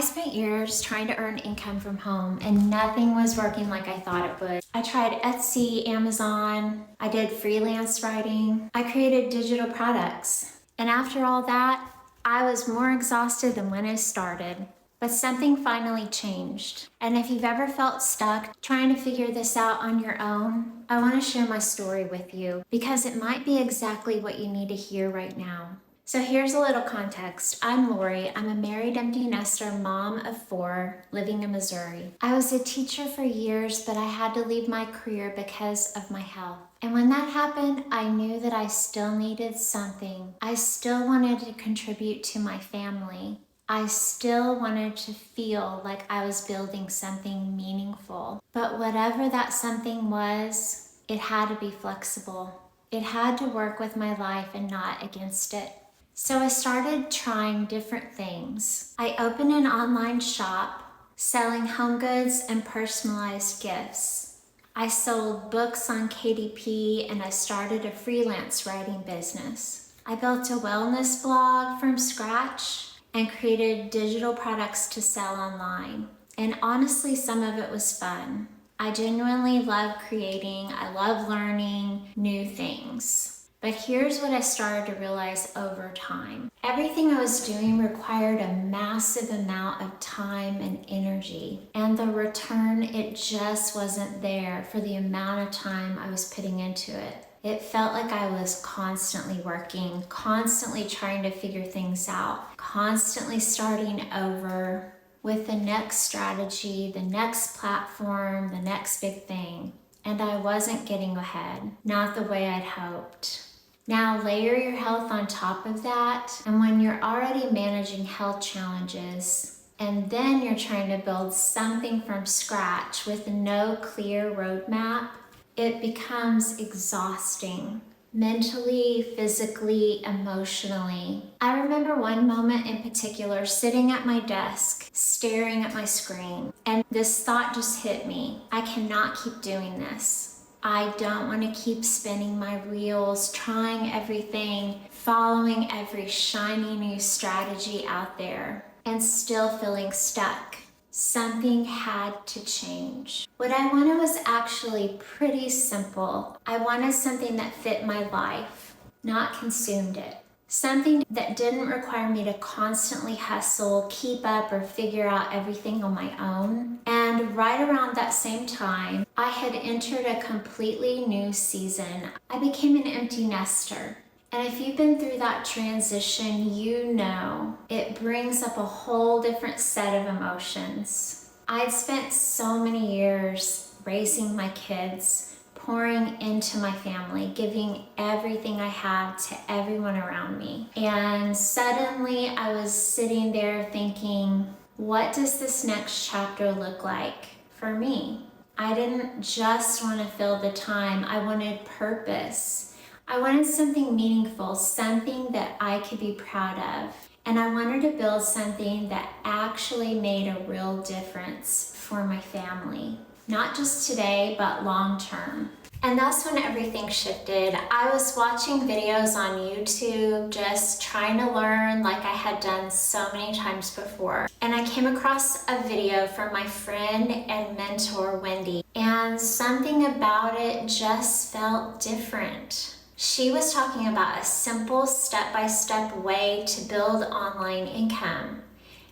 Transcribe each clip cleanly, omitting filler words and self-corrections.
spent years trying to earn income from home and nothing was working like I thought it would. I tried Etsy, Amazon, I did freelance writing, I created digital products. And after all that, I was more exhausted than when I started. But something finally changed. And if you've ever felt stuck trying to figure this out on your own, I want to share my story with you because it might be exactly what you need to hear right now. So here's a little context. I'm Lori. I'm a married empty nester mom of 4 living in Missouri. I was a teacher for years, but I had to leave my career because of my health. And when that happened, I knew that I still needed something. I still wanted to contribute to my family. I still wanted to feel like I was building something meaningful. But whatever that something was, it had to be flexible. It had to work with my life and not against it. So I started trying different things. I opened an online shop selling home goods and personalized gifts. I sold books on KDP and I started a freelance writing business. I built a wellness blog from scratch and created digital products to sell online. And honestly, some of it was fun. I genuinely love creating. I love learning new things. But here's what I started to realize over time. Everything I was doing required a massive amount of time and energy. And the return, it just wasn't there for the amount of time I was putting into it. It felt like I was constantly working, constantly trying to figure things out, constantly starting over with the next strategy, the next platform, the next big thing. And I wasn't getting ahead, not the way I'd hoped. Now layer your health on top of that, and when you're already managing health challenges, and then you're trying to build something from scratch with no clear roadmap, it becomes exhausting. Mentally, physically, emotionally. I remember one moment in particular sitting at my desk, staring at my screen, and this thought just hit me. I cannot keep doing this. I don't want to keep spinning my wheels, trying everything, following every shiny new strategy out there, and still feeling stuck. Something had to change. What I wanted was actually pretty simple. I wanted something that fit my life, not consumed it. Something that didn't require me to constantly hustle, keep up, or figure out everything on my own. And right around that same time, I had entered a completely new season. I became an empty nester. And if you've been through that transition, you know it brings up a whole different set of emotions. I'd spent so many years raising my kids, pouring into my family, giving everything I had to everyone around me. And suddenly I was sitting there thinking, what does this next chapter look like for me? I didn't just want to fill the time, I wanted purpose. I wanted something meaningful, something that I could be proud of. And I wanted to build something that actually made a real difference for my family. Not just today, but long term. And that's when everything shifted. I was watching videos on YouTube, just trying to learn like I had done so many times before. And I came across a video from my friend and mentor, Wendy. And something about it just felt different. She was talking about a simple step-by-step way to build online income.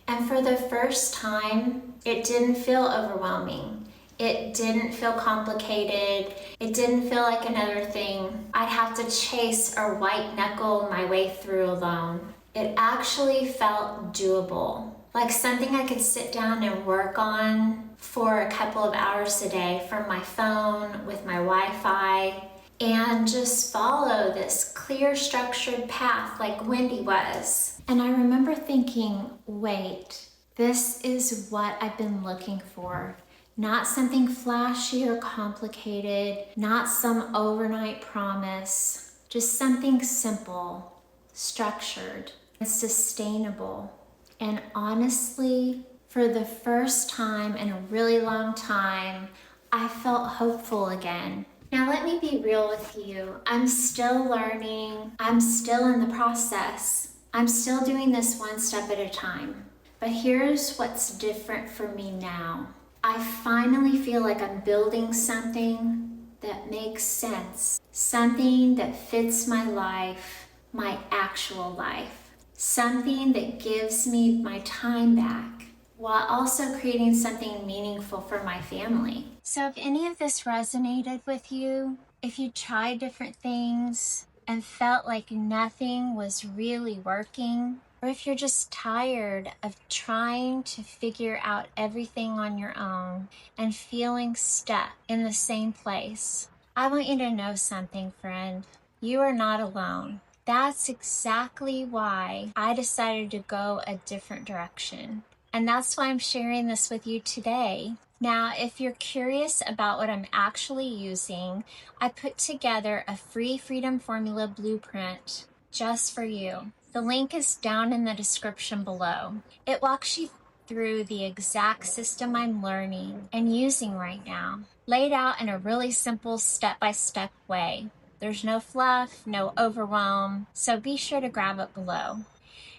And for the first time, it didn't feel overwhelming. It didn't feel complicated. It didn't feel like another thing I'd have to chase or white knuckle my way through alone. It actually felt doable, like something I could sit down and work on for a couple of hours a day from my phone with my Wi-Fi and just follow this clear, structured path like Wendy was. And I remember thinking, wait, this is what I've been looking for. Not something flashy or complicated, not some overnight promise, just something simple, structured, and sustainable. And honestly, for the first time in a really long time, I felt hopeful again. Now let me be real with you. I'm still learning. I'm still in the process. I'm still doing this one step at a time. But here's what's different for me now. I finally feel like I'm building something that makes sense, something that fits my life, my actual life, something that gives me my time back while also creating something meaningful for my family. So if any of this resonated with you, if you tried different things and felt like nothing was really working, or if you're just tired of trying to figure out everything on your own and feeling stuck in the same place, I want you to know something, friend. You are not alone. That's exactly why I decided to go a different direction. And that's why I'm sharing this with you today. Now, if you're curious about what I'm actually using, I put together a free Freedom Formula blueprint just for you. The link is down in the description below. It walks you through the exact system I'm learning and using right now, laid out in a really simple step-by-step way. There's no fluff, no overwhelm, so be sure to grab it below.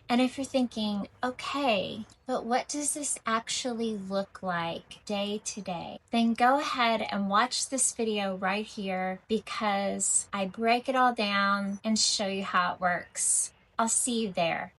And if you're thinking, okay, but what does this actually look like day to day? Then go ahead and watch this video right here because I break it all down and show you how it works. I'll see you there.